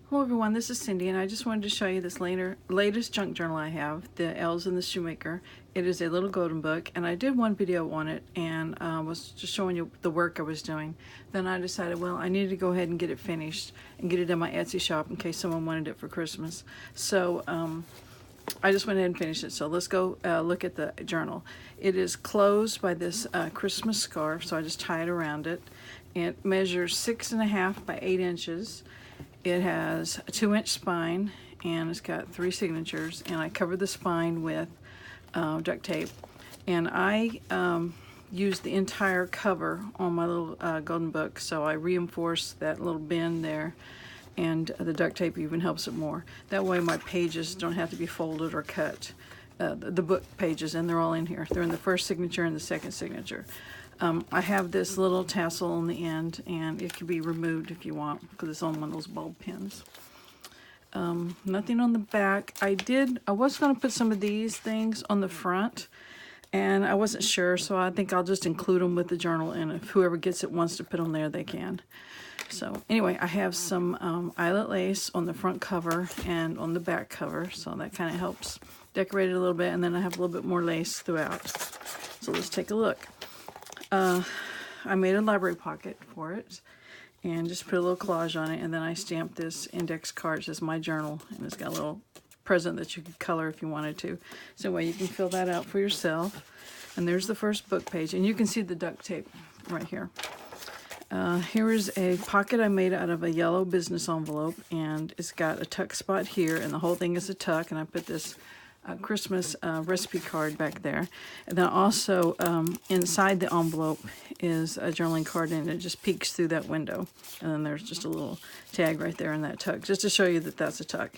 Hello everyone, this is Cindy, and I just wanted to show you this latest junk journal I have, the Elves and the Shoemaker. It is a little golden book, and I did one video on it and was just showing you the work I was doing. Then I decided, well, I needed to go ahead and get it finished and get it in my Etsy shop in case someone wanted it for Christmas. So I just went ahead and finished it. So let's go look at the journal. It is closed by this Christmas scarf, so I just tie it around it. It measures 6.5 by 8 inches. It has a 2-inch spine, and it's got 3 signatures, and I covered the spine with duct tape. And I used the entire cover on my little golden book, so I reinforced that little bend there, and the duct tape even helps it more. That way my pages don't have to be folded or cut. The book pages, and they're all in here. They're in the first signature and the second signature. I have this little tassel on the end, and it can be removed if you want because it's on one of those bulb pins. Nothing on the back. I was going to put some of these things on the front, and I wasn't sure, so I think I'll just include them with the journal, and if whoever gets it wants to put them there, they can. So anyway, I have some eyelet lace on the front cover and on the back cover, so that kind of helps decorate it a little bit, and then I have a little bit more lace throughout. So let's take a look. I made a library pocket for it and just put a little collage on it, and then I stamped this index card. It says my journal, and it's got a little present that you could color if you wanted to. So anyway, you can fill that out for yourself. And there's the first book page, and you can see the duct tape right here. Here is a pocket I made out of a yellow business envelope, and it's got a tuck spot here, and the whole thing is a tuck, and I put this Christmas recipe card back there. And then also inside the envelope is a journaling card, and it just peeks through that window. And then there's just a little tag right there in that tuck, just to show you that that's a tuck.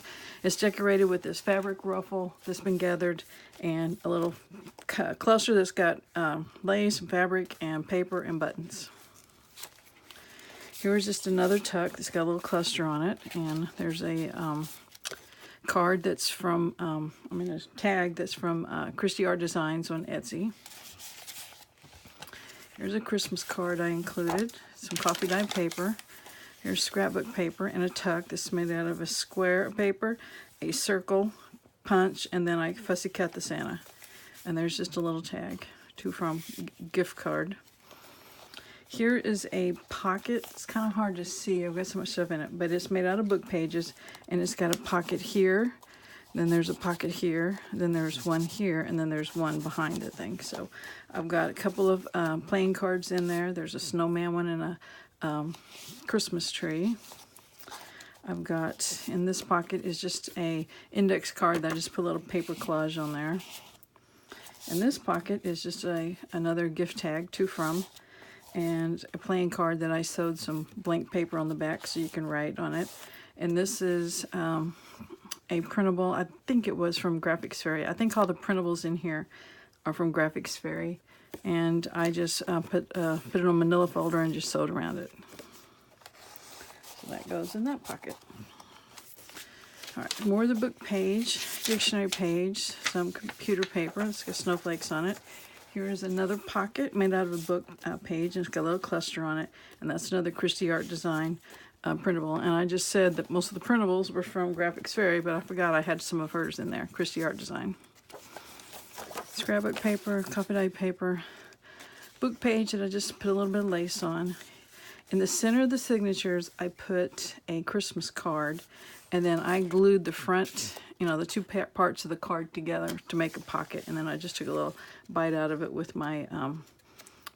It's decorated with this fabric ruffle that's been gathered, and a little cluster that's got lace and fabric and paper and buttons. Here's just another tuck that's got a little cluster on it, and there's a card that's from, a tag that's from Christy Art Designs on Etsy. Here's a Christmas card I included, some coffee dye paper. Here's scrapbook paper and a tuck that's made out of a square of paper, a circle, punch, and then I fussy cut the Santa. And there's just a little tag, to from gift card. Here is a pocket. It's kind of hard to see. I've got so much stuff in it, but it's made out of book pages, and it's got a pocket here. Then there's a pocket here. Then there's one here, and then there's one behind the thing. So I've got a couple of playing cards in there. There's a snowman one and a Christmas tree. I've got in this pocket is just a index card that I just put a little paper collage on there. In this pocket is just another gift tag, to from, and a playing card that I sewed some blank paper on the back so you can write on it. And this is a printable. I think it was from Graphics Fairy. I think all the printables in here are from Graphics Fairy. And I just put it on a manila folder and just sewed around it. So that goes in that pocket. All right, more of the book page, dictionary page, some computer paper. It's got snowflakes on it. Here is another pocket made out of a book page, and it's got a little cluster on it, and that's another Christy Art Design printable. And I just said that most of the printables were from Graphics Fairy, but I forgot I had some of hers in there, Christy Art Design. Scrapbook paper, coffee dye paper, book page that I just put a little bit of lace on. In the center of the signatures, I put a Christmas card, and then I glued the front, the two parts of the card together to make a pocket, and then I just took a little bite out of it with my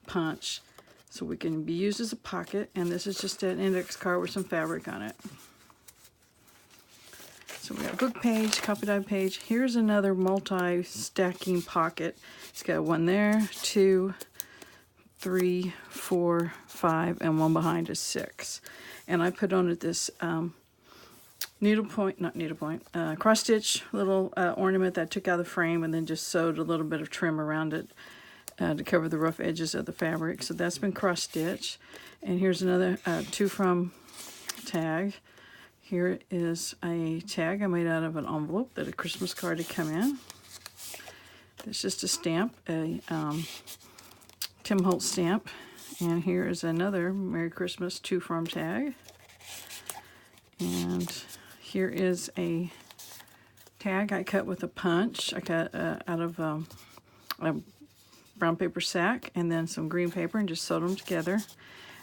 punch, so we can be used as a pocket. And this is just an index card with some fabric on it. So we got book page, coffee dye page. Here's another multi-stacking pocket. It's got one there, 2, 3, 4, 5, and one behind is 6. And I put on it this cross stitch little ornament that I took out of the frame, and then just sewed a little bit of trim around it to cover the rough edges of the fabric. So that's been cross stitched. And here's another to from tag. Here is a tag I made out of an envelope that a Christmas card had come in. It's just a stamp, a Tim Holtz stamp. And here is another Merry Christmas to from tag. And Here is a tag I cut with a punch. I cut out of a brown paper sack and then some green paper and just sewed them together.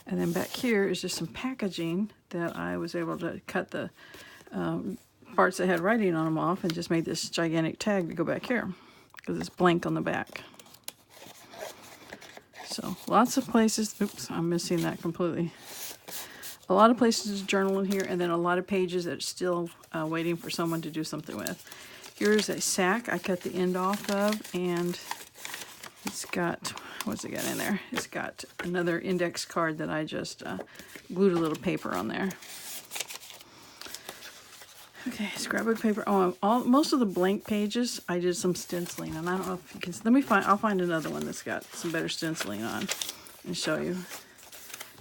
And then back here is just some packaging that I was able to cut the parts that had writing on them off and just made this gigantic tag to go back here because it's blank on the back. So lots of places. Oops, I'm missing that completely. A lot of places to journal in here, and then a lot of pages that are still waiting for someone to do something with. Here's a sack I cut the end off of, and it's got, what's it got in there? It's got another index card that I just glued a little paper on there. Okay, scrapbook paper. Oh, most of the blank pages I did some stenciling, and I don't know if you can. I'll find another one that's got some better stenciling on and show you.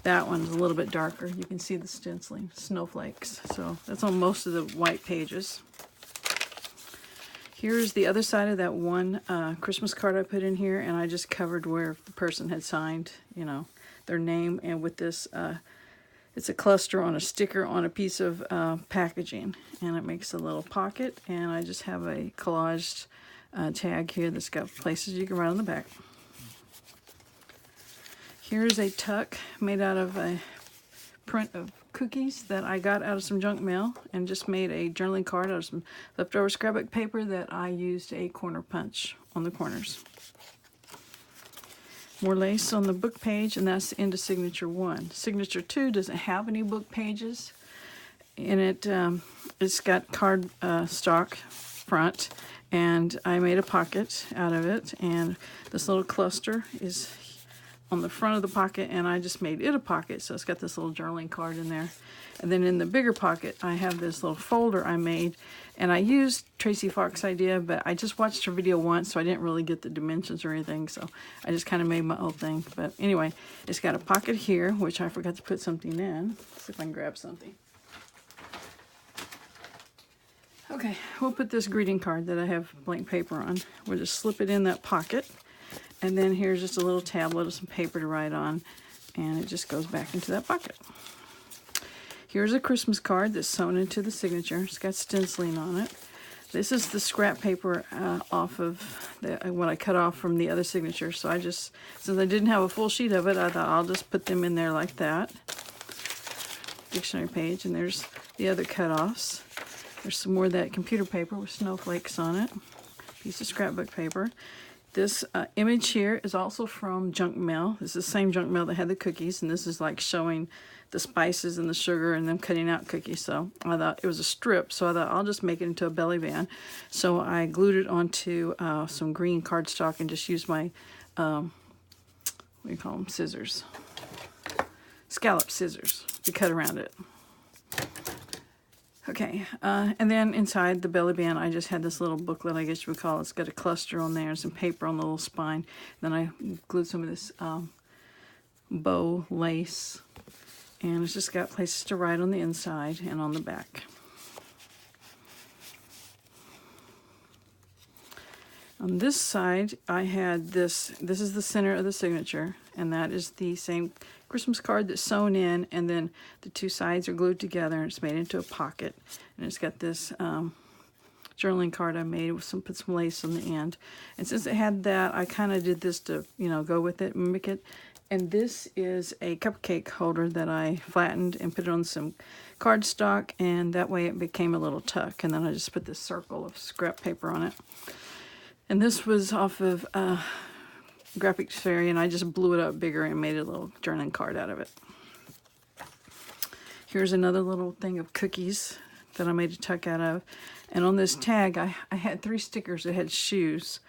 That one's a little bit darker. You can see the stenciling, snowflakes. So that's on most of the white pages. Here's the other side of that one Christmas card I put in here, and I just covered where the person had signed, you know, their name, and with this, it's a cluster on a sticker on a piece of packaging, and it makes a little pocket, and I just have a collaged tag here that's got places you can write on the back. Here's a tuck made out of a print of cookies that I got out of some junk mail and just made a journaling card out of some leftover scrapbook paper that I used a corner punch on the corners. More lace on the book page, and that's the end of signature 1. Signature 2 doesn't have any book pages in it. It's got card stock front, and I made a pocket out of it, and this little cluster is on the front of the pocket, and I just made it a pocket, so it's got this little journaling card in there. And then in the bigger pocket, I have this little folder I made, and I used Tracy Fox's idea, but I just watched her video once, so I didn't really get the dimensions or anything, so I just kind of made my own thing. But anyway, it's got a pocket here, which I forgot to put something in. Let's see if I can grab something. Okay, we'll put this greeting card that I have blank paper on. We'll just slip it in that pocket. And then here's just a little tablet of some paper to write on, and it just goes back into that pocket. Here's a Christmas card that's sewn into the signature. It's got stenciling on it. This is the scrap paper off of what I cut off from the other signature. So I just, since I didn't have a full sheet of it, I thought I'll just put them in there like that. Dictionary page, and there's the other cut-offs. There's some more of that computer paper with snowflakes on it. Piece of scrapbook paper. This image here is also from junk mail. This is the same junk mail that had the cookies, and this is like showing the spices and the sugar and them cutting out cookies. So I thought it was a strip, so I thought I'll just make it into a belly band. So I glued it onto some green cardstock and just used my, what do you call them, scissors. Scallop scissors to cut around it. Okay, and then inside the belly band, I just had this little booklet, I guess you would call it. It's got a cluster on there, some paper on the little spine. Then I glued some of this bow lace, and it's just got places to write on the inside and on the back. On this side, I had this is the center of the signature, and that is the same Christmas card that's sewn in, and then the two sides are glued together, and it's made into a pocket. And it's got this journaling card I made with put some lace on the end. And since it had that, I kind of did this to, you know, go with it, mimic it. And this is a cupcake holder that I flattened and put it on some cardstock, and that way it became a little tuck. And then I just put this circle of scrap paper on it. And this was off of Graphics Fairy, and I just blew it up bigger and made a little journaling card out of it. Here's another little thing of cookies that I made a tuck out of. And on this tag, I had 3 stickers that had shoes.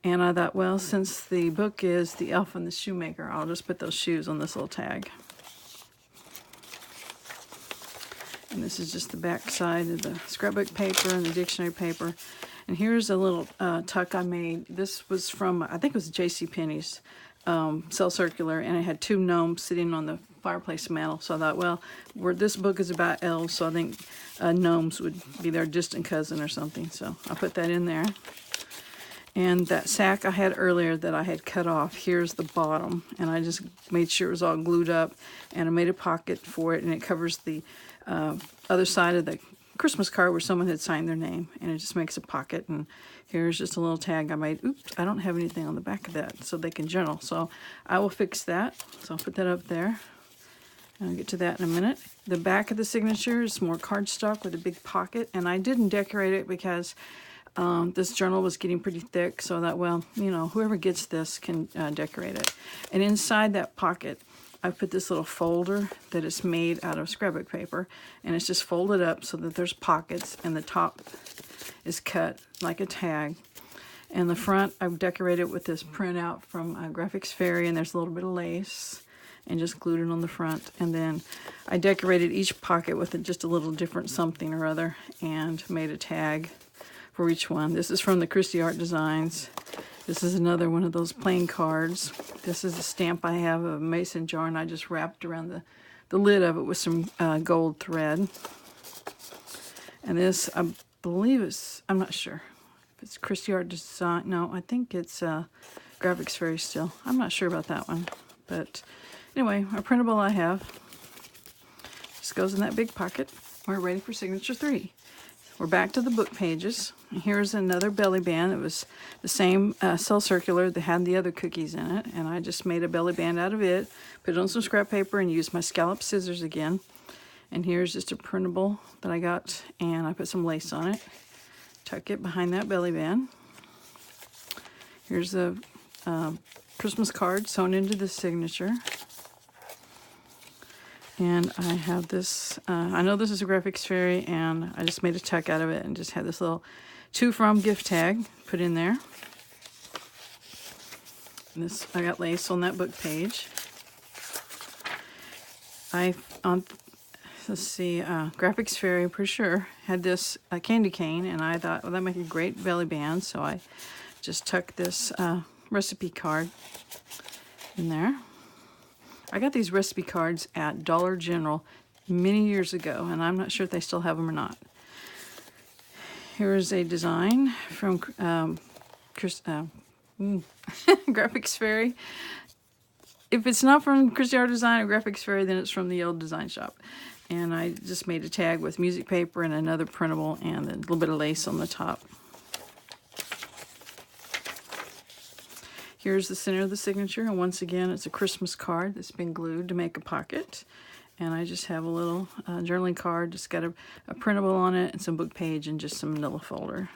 And I thought, well, since the book is The Elf and the Shoemaker, I'll just put those shoes on this little tag. And this is just the back side of the scrapbook paper and the dictionary paper. And here's a little tuck I made. This was from, I think it was JCPenney's Cell Circular, and it had 2 gnomes sitting on the fireplace mantle. So I thought, well, this book is about elves, so I think gnomes would be their distant cousin or something. So I put that in there. And that sack I had earlier that I had cut off, here's the bottom. And I just made sure it was all glued up, and I made a pocket for it, and it covers the other side of the Christmas card where someone had signed their name, and it just makes a pocket. And here's just a little tag I made. Oops, I don't have anything on the back of that so they can journal. So I will fix that. So I'll put that up there. And I'll get to that in a minute. The back of the signature is more cardstock with a big pocket, and I didn't decorate it because this journal was getting pretty thick, so that, well, you know, whoever gets this can decorate it. And inside that pocket, I put this little folder that is made out of scrapbook paper, and it's just folded up so that there's pockets, and the top is cut like a tag. And the front, I've decorated with this printout from Graphics Fairy, and there's a little bit of lace, and just glued it on the front. And then I decorated each pocket with just a little different something or other, and made a tag for each one. This is from the Christie Art Designs. This is another one of those plain cards. This is a stamp I have of a mason jar, and I just wrapped around the lid of it with some gold thread. And this, I believe it's, I'm not sure if it's Christie Art Design. No, I think it's Graphics Fairy still. I'm not sure about that one. But anyway, a printable I have just goes in that big pocket. We're ready for signature 3. We're back to the book pages. Here's another belly band. It was the same cell circular that had the other cookies in it, and I just made a belly band out of it, put it on some scrap paper, and used my scallop scissors again. And here's just a printable that I got, and I put some lace on it. Tuck it behind that belly band. Here's a Christmas card sewn into the signature. And I have this, I know this is a Graphics Fairy, and I just made a tuck out of it and just had this little to from gift tag put in there. And this, I got lace on that book page. Let's see, Graphics Fairy, for sure, had this candy cane, and I thought, well, that'd make a great belly band, so I just tucked this recipe card in there. I got these recipe cards at Dollar General many years ago, and I'm not sure if they still have them or not. Here is a design from Graphics Fairy. If it's not from Christie Art Design or Graphics Fairy, then it's from the old design shop. And I just made a tag with music paper and another printable and a little bit of lace on the top. Here's the center of the signature, and once again, it's a Christmas card that's been glued to make a pocket. And I just have a little journaling card, just got a printable on it, and some book page, and just some manila folder.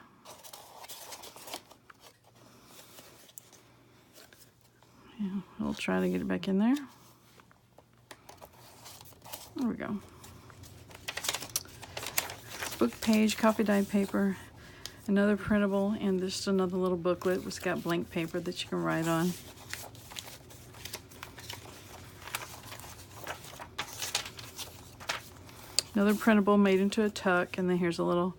Yeah, I'll try to get it back in there. There we go. Book page, copy dyed paper. Another printable, and just another little booklet. It's got blank paper that you can write on. Another printable made into a tuck, and then here's a little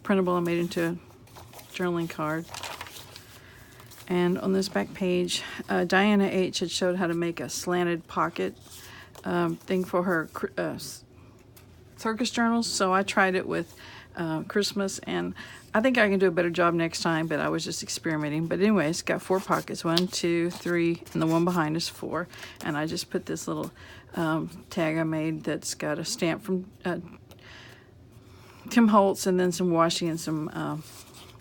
printable I made into a journaling card. And on this back page, Diana H. had showed how to make a slanted pocket thing for her circus journals, so I tried it with Christmas, and I think I can do a better job next time, but I was just experimenting. But anyway, it's got 4 pockets, 1, 2, 3, and the one behind is 4. And I just put this little tag I made that's got a stamp from Tim Holtz, and then some washi and some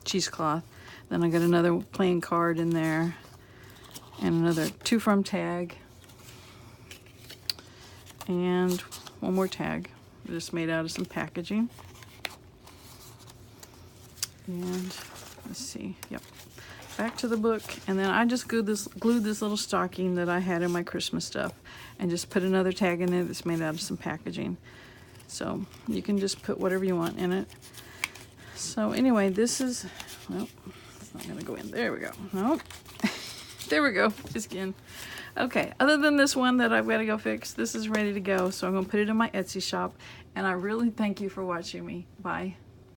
cheesecloth. Then I got another plain card in there, and another to from tag, and one more tag just made out of some packaging. And let's see, yep, back to the book, and then I just glued this little stocking that I had in my Christmas stuff, and just put another tag in there that's made out of some packaging. So you can just put whatever you want in it. So anyway, this is, well, it's not gonna go in. There we go. Nope. There we go. Just again. Okay, other than this one that I've got to go fix, this is ready to go. So I'm gonna put it in my Etsy shop, and I really thank you for watching me. Bye.